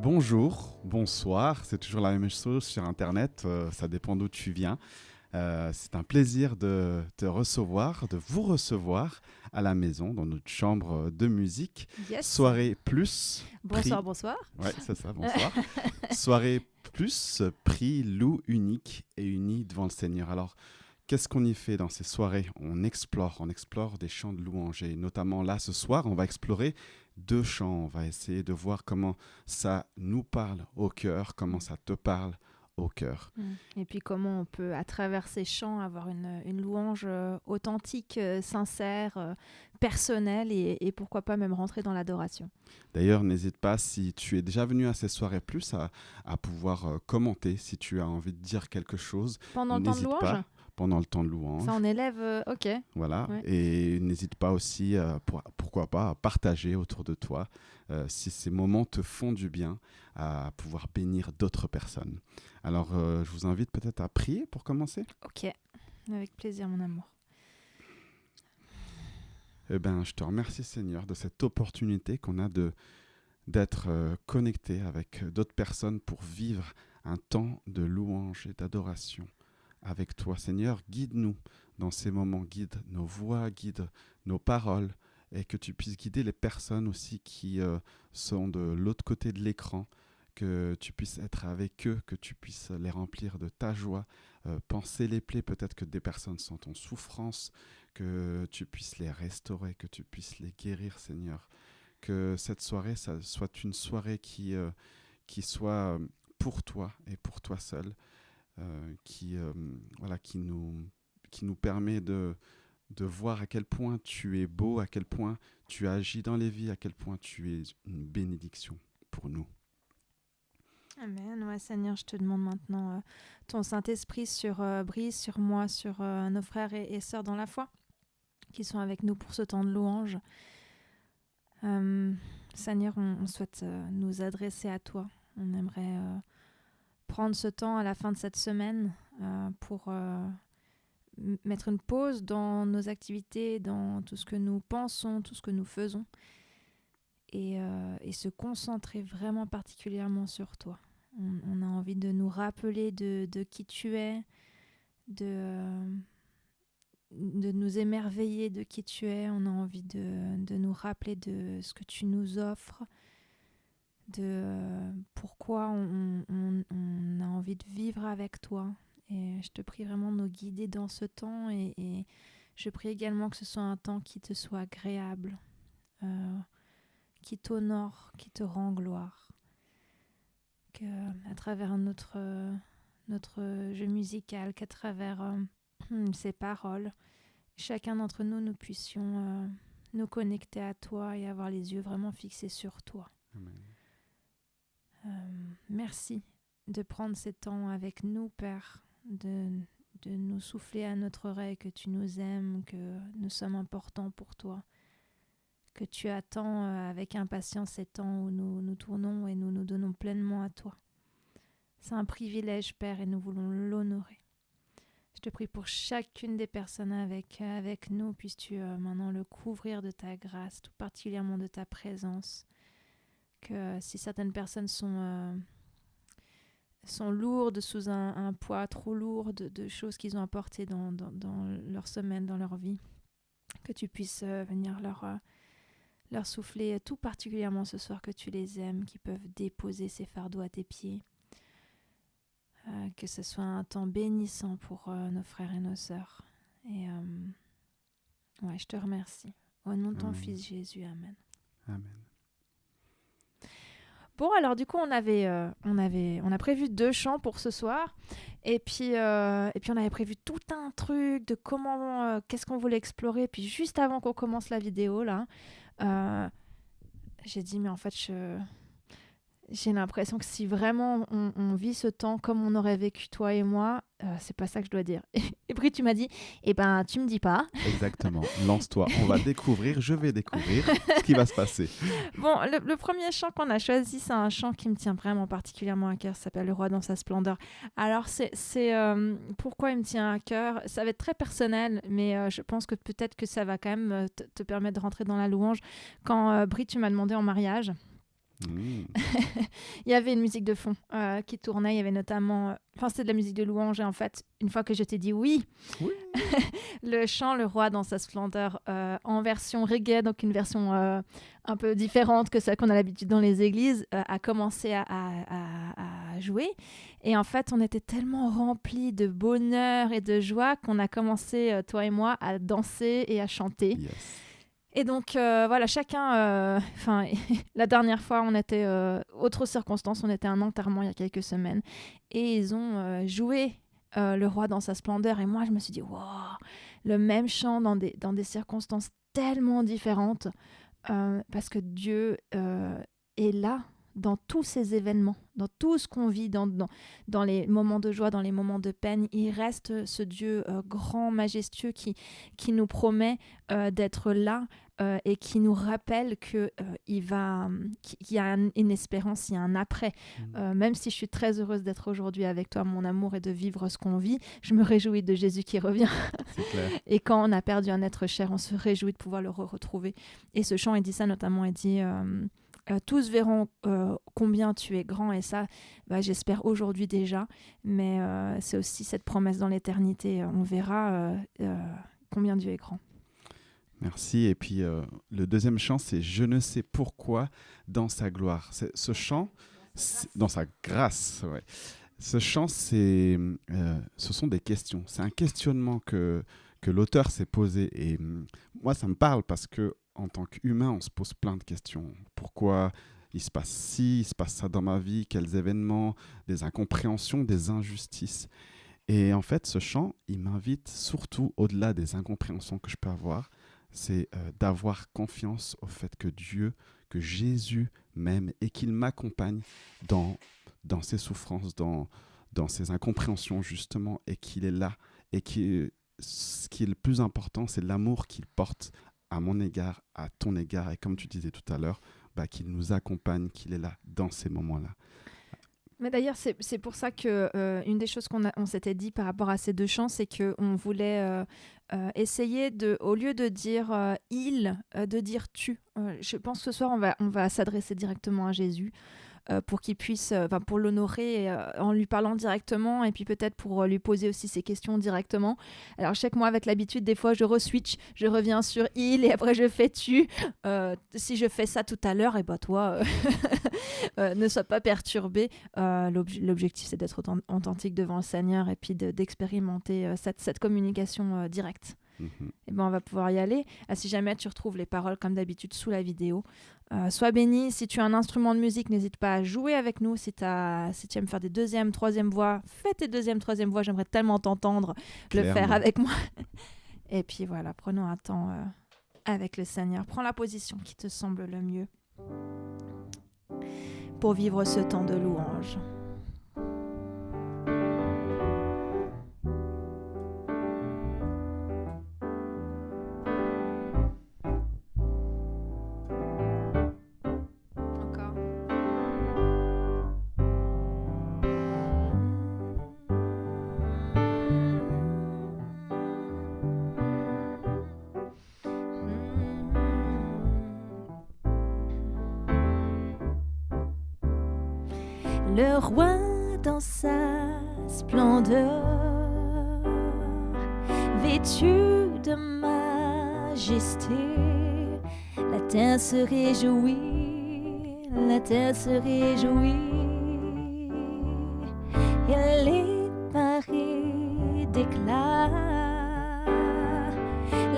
Bonjour, bonsoir, c'est toujours la même chose sur Internet, ça dépend d'où tu viens. C'est un plaisir de te recevoir, de vous recevoir à la maison, dans notre chambre de musique. Yes. Soirée plus Bonsoir, prix. bonsoir. Ouais, c'est ça, bonsoir. Soirée plus prix loup unique et uni devant le Seigneur. Alors, qu'est-ce qu'on y fait dans ces soirées? On explore des chants de louange. Et notamment là, ce soir, on va explorer deux chants. On va essayer de voir comment ça nous parle au cœur, comment ça te parle au cœur. Et puis comment on peut, à travers ces chants, avoir une louange authentique, sincère, personnelle et pourquoi pas même rentrer dans l'adoration. D'ailleurs, n'hésite pas, si tu es déjà venu à ces soirées plus, à pouvoir commenter si tu as envie de dire quelque chose. Pendant le temps de N'hésite louange, pas pendant le temps de louange. ça en élève, ok. Voilà, Ouais. et n'hésite pas aussi, pourquoi pas, à partager autour de toi si ces moments te font du bien, à pouvoir bénir d'autres personnes. Alors, je vous invite peut-être à prier pour commencer. Ok, avec plaisir mon amour. Eh bien, je te remercie Seigneur de cette opportunité qu'on a d'être connecté avec d'autres personnes pour vivre un temps de louange et d'adoration avec toi. Seigneur, guide-nous dans ces moments, guide nos voix, guide nos paroles, et que tu puisses guider les personnes aussi qui sont de l'autre côté de l'écran, que tu puisses être avec eux, que tu puisses les remplir de ta joie, penser les plaies, peut-être que des personnes sont en souffrance, que tu puisses les restaurer, que tu puisses les guérir, Seigneur. Que cette soirée, ça soit une soirée qui soit pour toi et pour toi seul, voilà, qui nous permet de voir à quel point tu es beau, à quel point tu agis dans les vies, à quel point tu es une bénédiction pour nous. Amen. Ouais, Seigneur, je te demande maintenant ton Saint-Esprit brise sur moi, sur nos frères et sœurs dans la foi qui sont avec nous pour ce temps de louange. Seigneur, on souhaite nous adresser à toi. On aimerait prendre ce temps à la fin de cette semaine pour mettre une pause dans nos activités, dans tout ce que nous pensons, tout ce que nous faisons, et se concentrer vraiment particulièrement sur toi. On a envie de nous rappeler de qui tu es, de nous émerveiller de qui tu es. On a envie de nous rappeler de ce que tu nous offres, de pourquoi on a envie de vivre avec toi. Et je te prie vraiment de nous guider dans ce temps, et je prie également que ce soit un temps qui te soit agréable, qui t'honore, qui te rend gloire. Qu'à travers notre jeu musical, qu'à travers ces paroles, chacun d'entre nous, nous puissions nous connecter à toi et avoir les yeux vraiment fixés sur toi. Amen. Merci de prendre ces temps avec nous, Père, de nous souffler à notre oreille que tu nous aimes, que nous sommes importants pour toi, que tu attends avec impatience ces temps où nous tournons et nous nous donnons pleinement à toi. C'est un privilège, Père, et nous voulons l'honorer. Je te prie pour chacune des personnes avec nous, puisses-tu maintenant le couvrir de ta grâce, tout particulièrement de ta présence. Que si certaines personnes sont lourdes, sous un poids trop lourd de choses qu'ils ont apportées dans leur semaine, dans leur vie, que tu puisses venir leur souffler tout particulièrement ce soir, que tu les aimes, qu'ils peuvent déposer ces fardeaux à tes pieds. Que ce soit un temps bénissant pour nos frères et nos sœurs. Et je te remercie. Au nom de ton Fils Jésus, Amen. Amen. Bon, alors du coup, on a prévu 2 chants pour ce soir. Et puis on avait prévu tout un truc de comment, qu'est-ce qu'on voulait explorer. Puis juste avant qu'on commence la vidéo, là, j'ai dit, mais en fait, j'ai l'impression que si vraiment on vit ce temps comme on aurait vécu toi et moi, c'est pas ça que je dois dire. Et puis tu m'as dit, tu me dis pas. Exactement, lance-toi, on va découvrir, je vais découvrir ce qui va se passer. Bon, le premier chant qu'on a choisi, c'est un chant qui me tient vraiment particulièrement à cœur, ça s'appelle Le Roi dans sa splendeur. Alors c'est pourquoi il me tient à cœur, ça va être très personnel, mais je pense que peut-être que ça va quand même te permettre de rentrer dans la louange. Quand Brie, tu m'as demandé en mariage, Il y avait une musique de fond qui tournait. Il y avait notamment... c'était de la musique de louange. Et en fait, une fois que je t'ai dit oui. Le chant Le Roi dans sa splendeur en version reggae, donc une version un peu différente que celle qu'on a l'habitude dans les églises, a commencé à jouer. Et en fait, on était tellement remplis de bonheur et de joie qu'on a commencé, toi et moi, à danser et à chanter. Yes. Et donc, chacun... la dernière fois, on était... autre circonstance, on était à un enterrement il y a quelques semaines. Et ils ont joué Le Roi dans sa splendeur. Et moi, je me suis dit, wow, le même chant dans des circonstances tellement différentes. Parce que Dieu est là dans tous ces événements, dans tout ce qu'on vit, dans les moments de joie, dans les moments de peine. Il reste ce Dieu grand, majestueux qui nous promet d'être là et qui nous rappelle qu'il y a une espérance, il y a un après. Même si je suis très heureuse d'être aujourd'hui avec toi, mon amour, et de vivre ce qu'on vit, je me réjouis de Jésus qui revient. C'est clair. Et quand on a perdu un être cher, on se réjouit de pouvoir le retrouver. Et ce chant, il dit ça notamment, il dit... tous verront combien tu es grand, et ça, j'espère aujourd'hui déjà, mais c'est aussi cette promesse dans l'éternité. On verra combien Dieu est grand. Merci. Et puis le deuxième chant, c'est « Je ne sais pourquoi dans sa gloire ». Ce chant, dans sa grâce, ouais. Ce chant, ce sont des questions. C'est un questionnement que l'auteur s'est posé. Et moi, ça me parle parce que en tant qu'humain, on se pose plein de questions. Pourquoi il se passe ci, il se passe ça dans ma vie, quels événements, des incompréhensions, des injustices. Et en fait, ce chant, il m'invite surtout, au-delà des incompréhensions que je peux avoir, c'est d'avoir confiance au fait que Dieu, que Jésus m'aime et qu'il m'accompagne dans ses souffrances, dans ses incompréhensions justement, et qu'il est là. Et ce qui est le plus important, c'est l'amour qu'il porte à mon égard, à ton égard, et comme tu disais tout à l'heure, qu'il nous accompagne, qu'il est là dans ces moments-là. Mais d'ailleurs, c'est pour ça que une des choses qu'on s'était dit par rapport à ces deux chants, c'est qu'on voulait essayer, au lieu de dire il, de dire tu. Je pense que ce soir, on va s'adresser directement à Jésus. Pour qu'il puisse, pour l'honorer en lui parlant directement, et puis peut-être pour lui poser aussi ses questions directement. Alors je sais que moi, avec l'habitude, des fois je re-switch, je reviens sur il et après je fais tu. Si je fais ça tout à l'heure, et toi ne sois pas perturbé. L'objectif, c'est d'être authentique devant le Seigneur et puis d'expérimenter cette communication directe. Et on va pouvoir y aller. Si jamais tu retrouves les paroles comme d'habitude sous la vidéo, sois béni. Si tu as un instrument de musique, n'hésite pas à jouer avec nous. Si tu aimes faire des deuxièmes, troisième voix, fais tes deuxièmes, troisième voix. J'aimerais tellement t'entendre le faire avec moi. Et puis voilà, prenons un temps avec le Seigneur. Prends la position qui te semble le mieux pour vivre ce temps de louange. Le roi dans sa splendeur, vêtu de majesté, la terre se réjouit, la terre se réjouit. Il est paré d'éclat,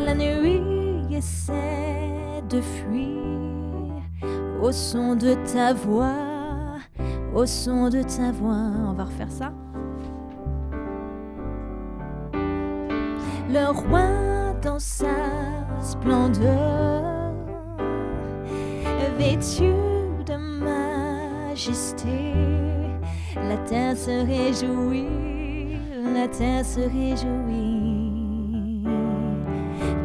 la nuit essaie de fuir au son de ta voix. Au son de ta voix, on va refaire ça. Le roi dans sa splendeur, vêtu de majesté, la terre se réjouit, la terre se réjouit.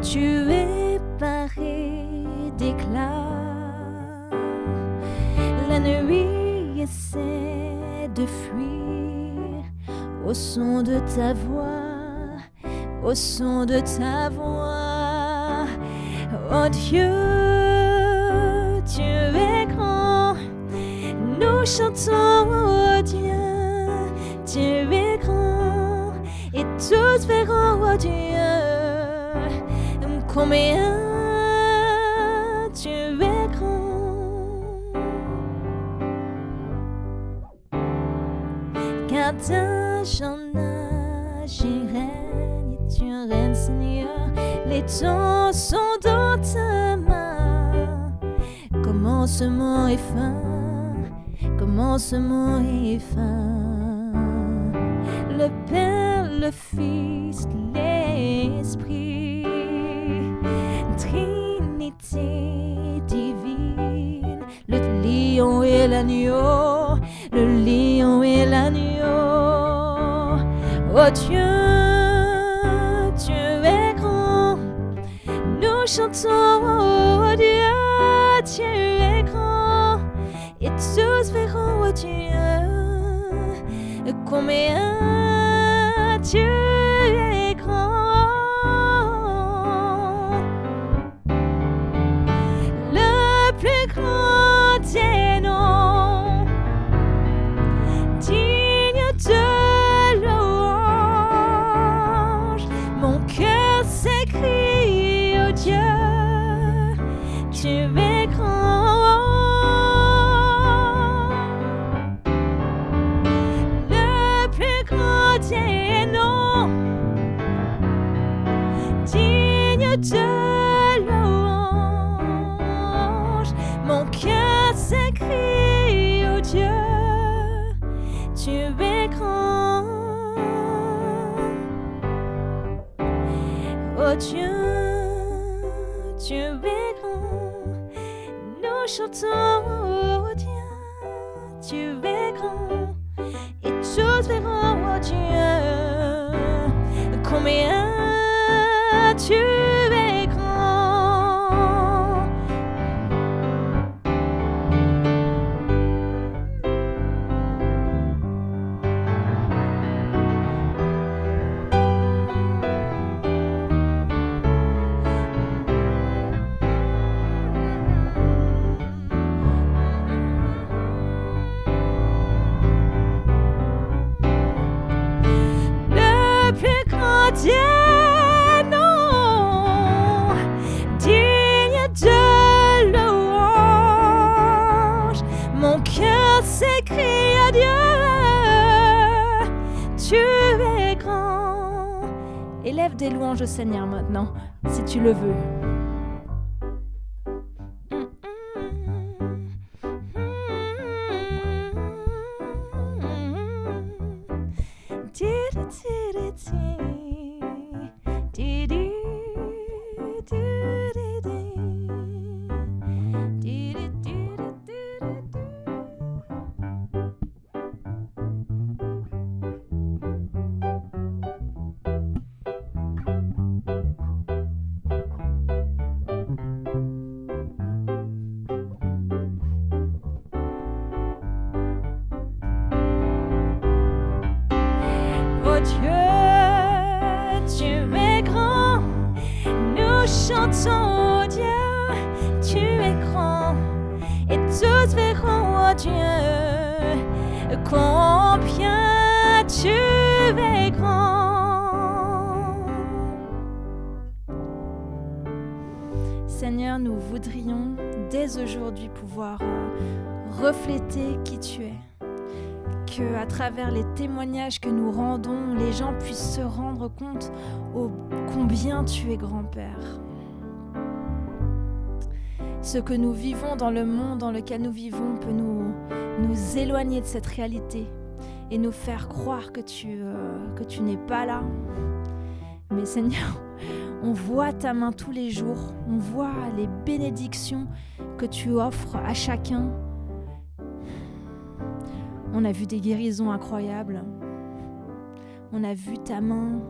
Tu es paré d'éclat, la nuit essaie de fuir au son de ta voix, au son de ta voix. Oh Dieu, tu es grand, nous chantons, oh Dieu, tu es grand, et tous verront, oh Dieu, combien tu es grand. Car d'un j'en j'y règne, et tu règnes, Seigneur, les temps sont dans ta main. Commencement et fin, commencement et fin. Le Père, le Fils, l'Esprit, Trinité divine, le lion et l'agneau, le lion et l'agneau. Oh Dieu, tu es grand, nous chantons, oh Dieu, tu es grand, et tous verront, oh Dieu, combien tu es grand. Le plus grand des noms, digne de louange, mon cœur s'écrie, oh Dieu, tu es grand. Le plus grand des noms, digne de louange, mon cœur s'écrie, oh Dieu, tu es grand. Oh Dieu, tu es grand, nous chantons, oh Dieu, tu es grand, et tous verront, oh Dieu, combien tu es grand. Le plus grand des noms, digne de louange, mon cœur s'écrie à Dieu, tu es grand. Élève des louanges au Seigneur maintenant, si tu le veux. Oh Dieu, tu es grand, nous chantons, oh Dieu, tu es grand, et tous verront, oh Dieu, combien tu es grand. Seigneur, nous voudrions dès aujourd'hui pouvoir refléter qui tu es. Que à travers les témoignages que nous rendons, les gens puissent se rendre compte ô combien tu es grand Père. Ce que nous vivons dans le monde dans lequel nous vivons peut nous éloigner de cette réalité et nous faire croire que tu n'es pas là. Mais Seigneur, on voit ta main tous les jours, on voit les bénédictions que tu offres à chacun. On a vu des guérisons incroyables. On a vu ta main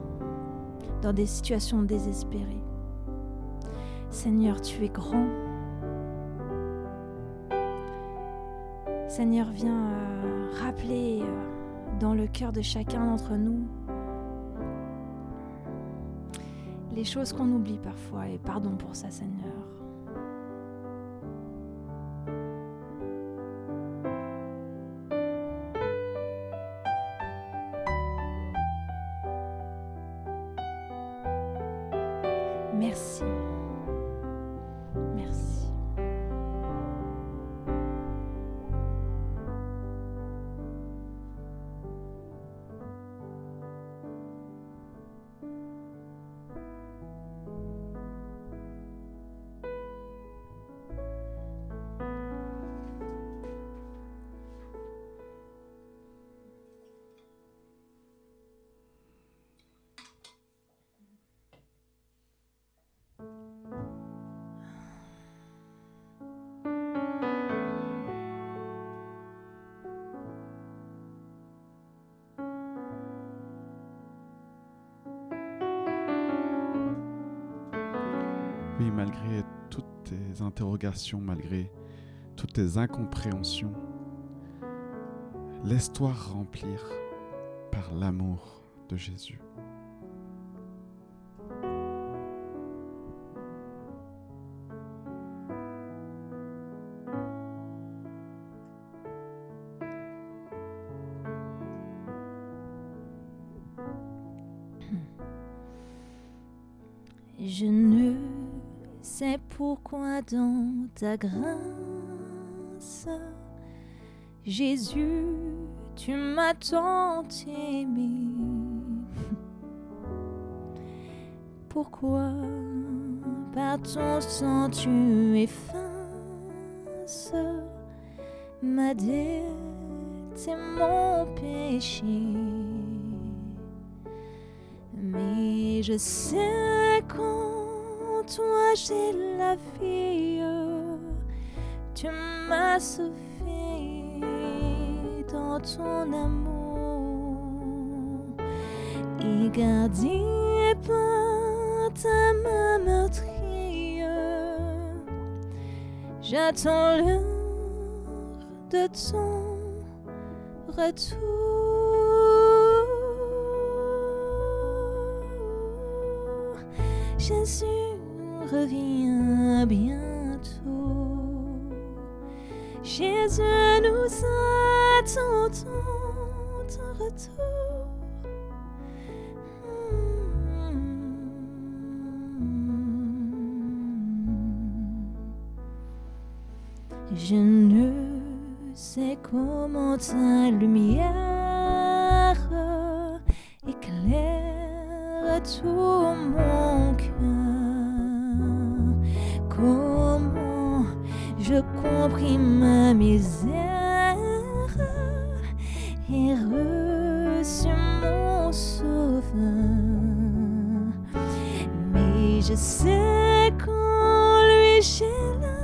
dans des situations désespérées. Seigneur, tu es grand. Seigneur, viens rappeler dans le cœur de chacun d'entre nous les choses qu'on oublie parfois, et pardon pour ça, Seigneur. Merci. Merci. Oui, malgré toutes tes interrogations, malgré toutes tes incompréhensions, laisse-toi remplir par l'amour de Jésus. Je ne sais pourquoi dans ta grâce, Jésus, tu m'as tant aimé. Pourquoi par ton sang tu effaces ma dette et mon péché. Mais je sais qu'en toi j'ai la vie, tu m'as sauvé dans ton amour et gardé par ta main meurtrière. J'attends l'heure de ton retour. Jésus revient bientôt. Jésus, nous attendons ton retour. Je ne sais comment ta lumière éclaire tout mon cœur. Comment je comprime ma misère et reçu mon sauveur. Mais je sais qu'en lui j'ai la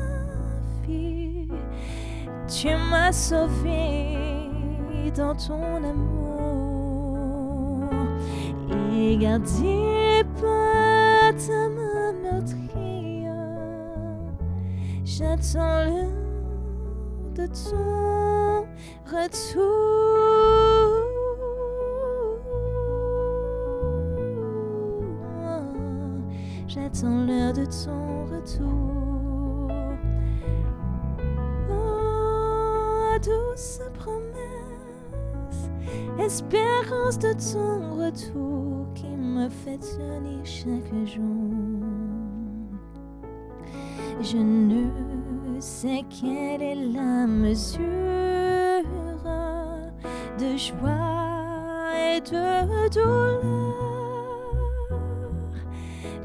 vie. Tu m'as sauvé dans ton amour et gardé par ta main meurtrière. J'attends l'heure de ton retour. J'attends l'heure de ton retour. Oh, douce promesse, espérance de ton retour qui me fait tenir chaque jour. Je ne sais quelle est la mesure de joie et de douleur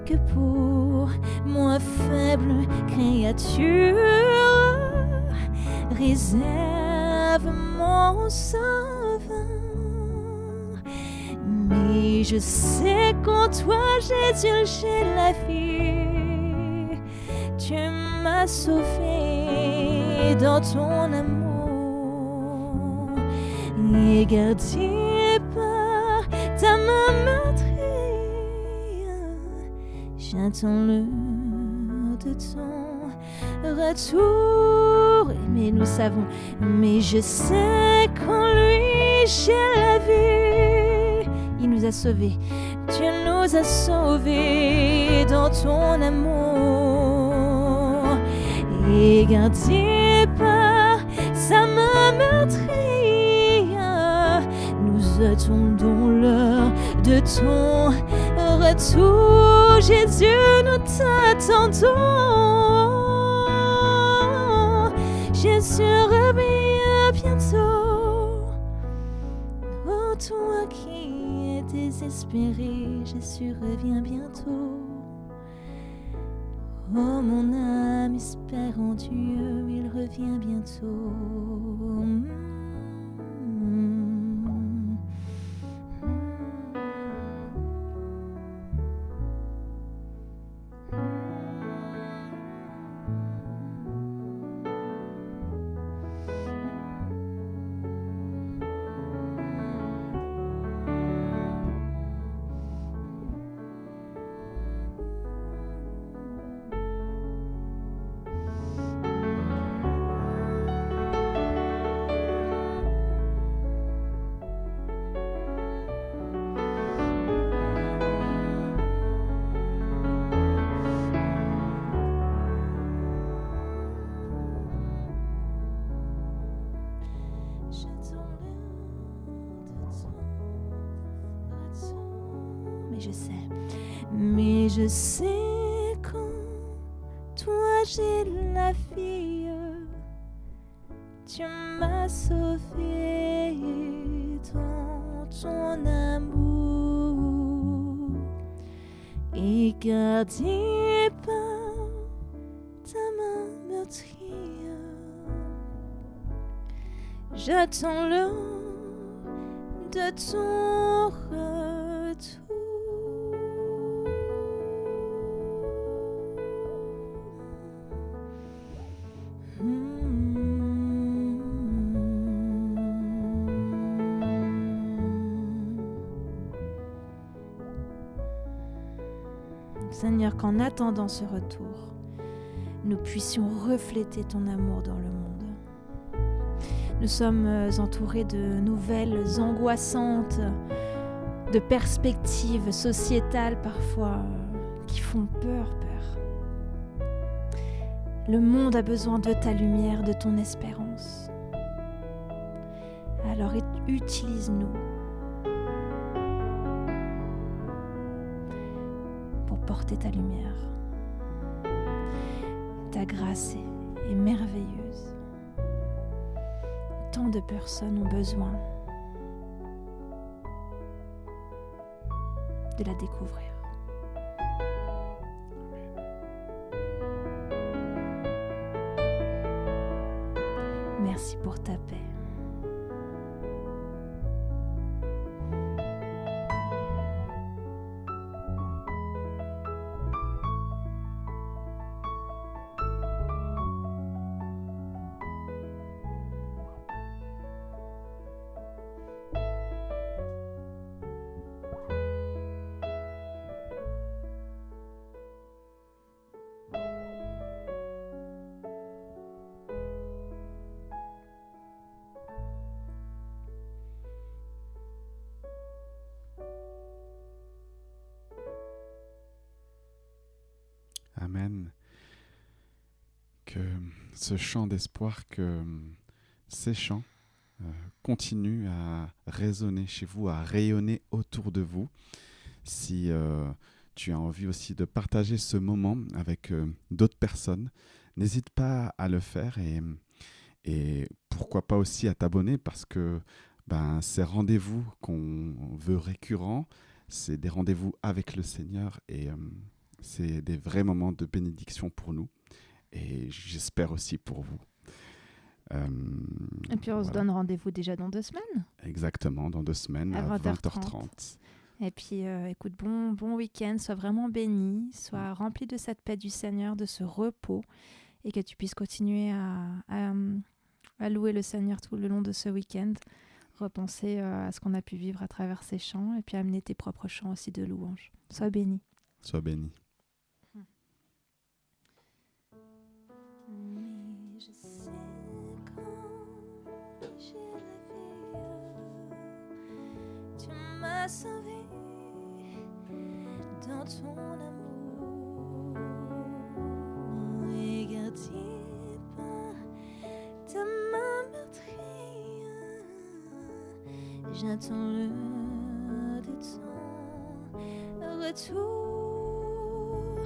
que pour moi faible créature réserve mon sauveur. Mais je sais qu'en toi Jésus j'ai la vie. Tu m'as sauvé dans ton amour et gardé par ta main meurtrière. J'attends l'heure de ton retour. Mais nous savons, mais je sais qu'en lui j'ai la vie. Il nous a sauvés. Tu nous as sauvés dans ton amour et gardé par sa main meurtrière. Nous attendons l'heure de ton retour, Jésus, nous t'attendons. Jésus, reviens bientôt. Oh, toi qui es désespéré, Jésus, reviens bientôt. Oh, mon âme, espère en Dieu, il revient bientôt. Mais je sais quand toi j'ai la fille, tu m'as sauvé dans ton amour et gardé par ta main meurtrière. J'attends l'heure de ton retour. Seigneur, qu'en attendant ce retour, nous puissions refléter ton amour dans le monde. Nous sommes entourés de nouvelles angoissantes, de perspectives sociétales parfois qui font peur. Le monde a besoin de ta lumière, de ton espérance. Alors utilise-nous pour porter ta lumière. Ta grâce est merveilleuse. Tant de personnes ont besoin de la découvrir. Merci pour ta paix. Amen. Que ce chant d'espoir, que ces chants continuent à résonner chez vous, à rayonner autour de vous. Si tu as envie aussi de partager ce moment avec d'autres personnes, n'hésite pas à le faire et pourquoi pas aussi à t'abonner parce que ces rendez-vous qu'on veut récurrents, c'est des rendez-vous avec le Seigneur et c'est des vrais moments de bénédiction pour nous et j'espère aussi pour vous. Et puis on se donne rendez-vous déjà dans 2 semaines. Exactement, dans 2 semaines à 20h30. Et puis écoute, bon week-end, sois vraiment béni, sois rempli de cette paix du Seigneur, de ce repos et que tu puisses continuer à louer le Seigneur tout le long de ce week-end, repenser à ce qu'on a pu vivre à travers ces chants et puis amener tes propres chants aussi de louange. Sois béni. Sois béni. Mais je sais quand j'ai la vie, tu m'as sauvé dans ton amour et gardé par ta main meurtrière. J'attends l'heure de ton retour.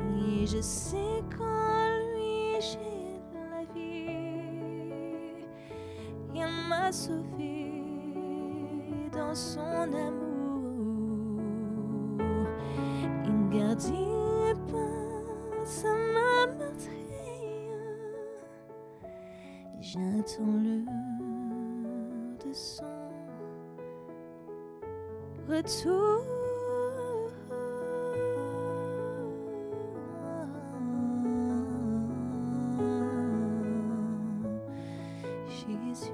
Et je sais qu'en lui j'ai la vie. Il m'a sauvé dans son amour. Il gardait pas sa main meurtrière. J'attends l'heure de son retour. Jésus,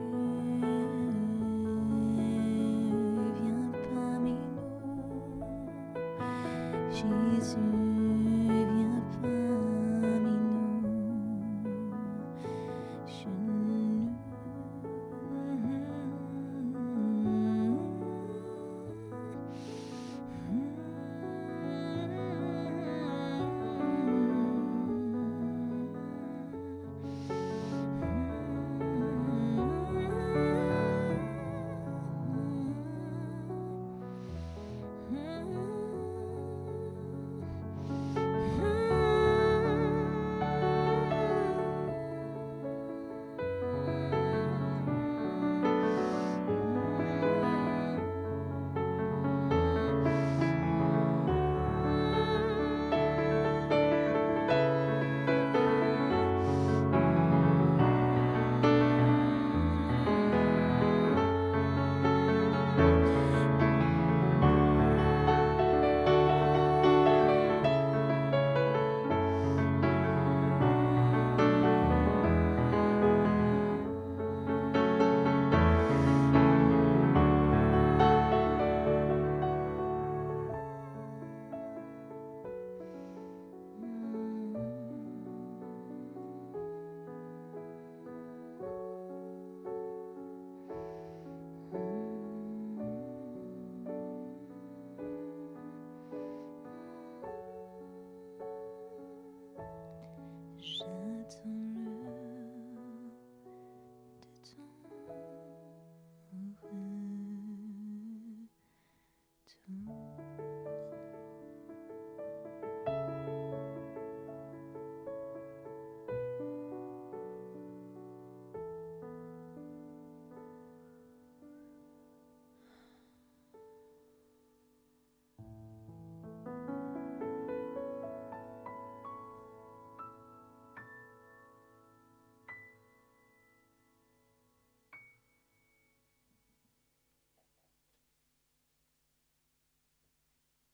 viens parmi nous. Jésus, viens parmi nous.